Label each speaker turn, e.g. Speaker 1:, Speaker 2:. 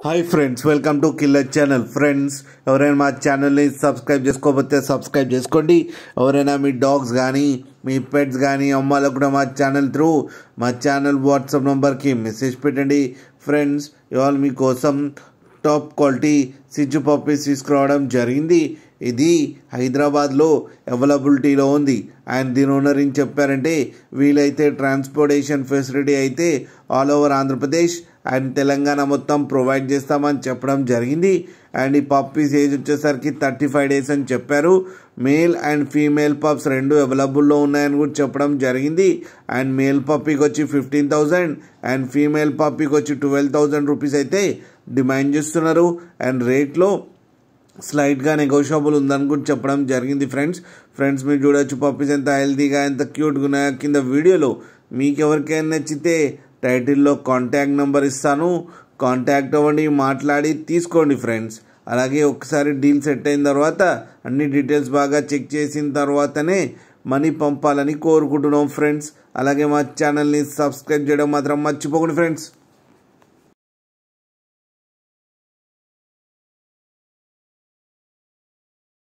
Speaker 1: Hi friends, welcome to killer channel. Friends, ఎవరైనా మా ఛానల్ని సబ్స్క్రైబ్ చేసుకోకపోతే సబ్స్క్రైబ్ చేసుకోండి. ఎవరైనా మీ డాగ్స్ కానీ మీ పెట్స్ కానీ అమ్మాలకు కూడా మా ఛానల్ త్రూ మా ఛానల్ వాట్సాప్ నెంబర్కి మెసేజ్ పెట్టండి. ఫ్రెండ్స్, ఇవాళ మీకోసం టాప్ క్వాలిటీ సిజ్జు పప్పీస్ తీసుకురావడం జరిగింది. ఇది హైదరాబాద్లో అవైలబిలిటీలో ఉంది. అండ్ దీని ఓనర్ ఏం చెప్పారంటే, వీలైతే ట్రాన్స్పోర్టేషన్ ఫెసిలిటీ అయితే all over Andhra Pradesh and Telangana మొత్తం ప్రొవైడ్ చేస్తామని చెప్పడం జరిగింది. అండ్ ఈ పప్పీస్ ఏజ్ వచ్చేసరికి 35 days అని చెప్పారు. మేల్ అండ్ ఫీమేల్ పప్స్ రెండు అవైలబుల్లో ఉన్నాయని కూడా చెప్పడం జరిగింది. అండ్ మేల్ పప్పీకి వచ్చి 15,000 అండ్ ఫీమేల్ పప్పీకి వచ్చి 12,000 రూపీస్ అయితే డిమాండ్ చేస్తున్నారు. అండ్ రేట్లో స్లైట్గా నెగోషియబుల్ ఉందని కూడా చెప్పడం జరిగింది. ఫ్రెండ్స్ మీరు చూడొచ్చు పప్పీస్ ఎంత హెల్తీగా ఎంత క్యూట్గా ఉన్నాయో. కింద వీడియోలో మీకు ఎవరికైనా నచ్చితే టైటిల్లో కాంటాక్ట్ నెంబర్ ఇస్తాను, కాంటాక్ట్ అవ్వండి, మాట్లాడి తీసుకోండి ఫ్రెండ్స్. అలాగే ఒకసారి డీల్ సెట్ అయిన తర్వాత అన్ని డీటెయిల్స్ బాగా చెక్ చేసిన తర్వాతనే మనీ పంపాలని కోరుకుంటున్నాం ఫ్రెండ్స్. అలాగే మా ఛానల్ని సబ్స్క్రైబ్ చేయడం మాత్రం మర్చిపోకండి ఫ్రెండ్స్.